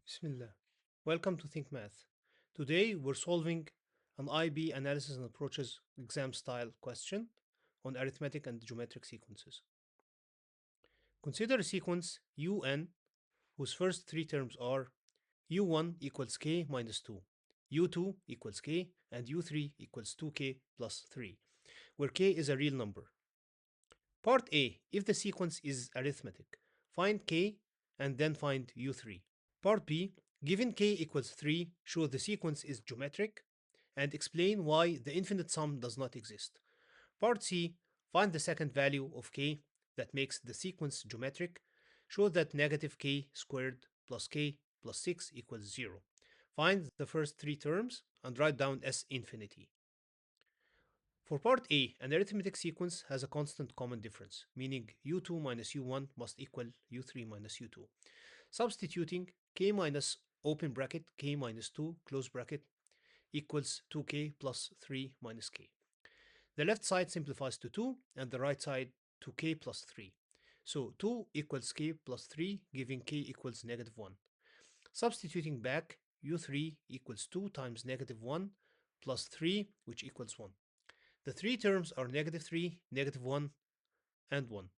Bismillah. Welcome to ThinkMath. Today we're solving an IB analysis and approaches exam style question on arithmetic and geometric sequences. Consider a sequence UN whose first three terms are U1 equals k minus 2, U2 equals k, and U3 equals 2k plus 3, where k is a real number. Part A, if the sequence is arithmetic, find k and then find U3. Part B, given k equals 3, show the sequence is geometric and explain why the infinite sum does not exist. Part C, find the second value of k that makes the sequence geometric, show that negative k squared plus k plus 6 equals 0. Find the first three terms and write down S infinity. For part A, an arithmetic sequence has a constant common difference, meaning u2 minus u1 must equal u3 minus u2. Substituting k minus open bracket k minus 2 close bracket equals 2k plus 3 minus k. The left side simplifies to 2 and the right side to k plus 3. So 2 equals k plus 3, giving k equals negative 1. Substituting back, u3 equals 2 times negative 1 plus 3, which equals 1. The three terms are negative 3, negative 1, and 1.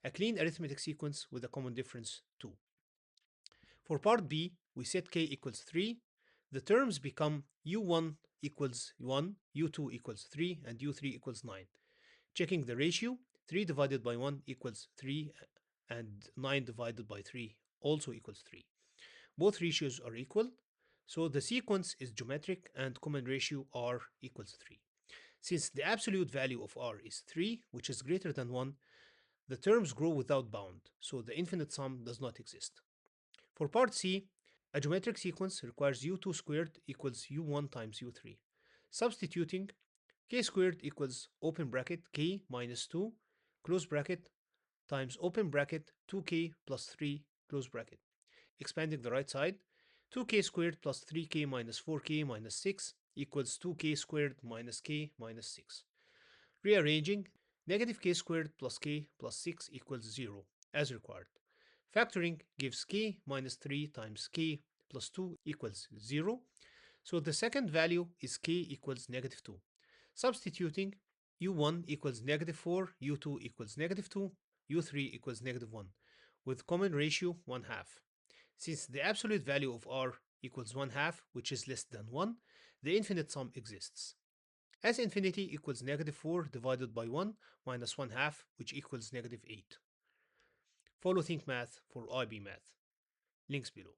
A clean arithmetic sequence with a common difference 2. For part B, we set k equals 3. The terms become u1 equals 1, u2 equals 3, and u3 equals 9. Checking the ratio, 3 divided by 1 equals 3, and 9 divided by 3 also equals 3. Both ratios are equal, so the sequence is geometric and common ratio r equals 3. Since the absolute value of r is 3, which is greater than 1, the terms grow without bound, so the infinite sum does not exist. For part C, a geometric sequence requires u2 squared equals u1 times u3. Substituting, k squared equals open bracket k minus 2 close bracket times open bracket 2k plus 3 close bracket. Expanding the right side, 2k squared plus 3k minus 4k minus 6 equals 2k squared minus k minus 6. Rearranging, negative k squared plus k plus 6 equals 0, as required. Factoring gives k minus 3 times k plus 2 equals 0, so the second value is k equals negative 2. Substituting, u1 equals negative 4, u2 equals negative 2, u3 equals negative 1, with common ratio 1 half. Since the absolute value of r equals 1 half, which is less than 1, the infinite sum exists. S infinity equals negative 4 divided by 1 minus 1 half, which equals negative 8. Follow ThinkMath for IB Math. Links below.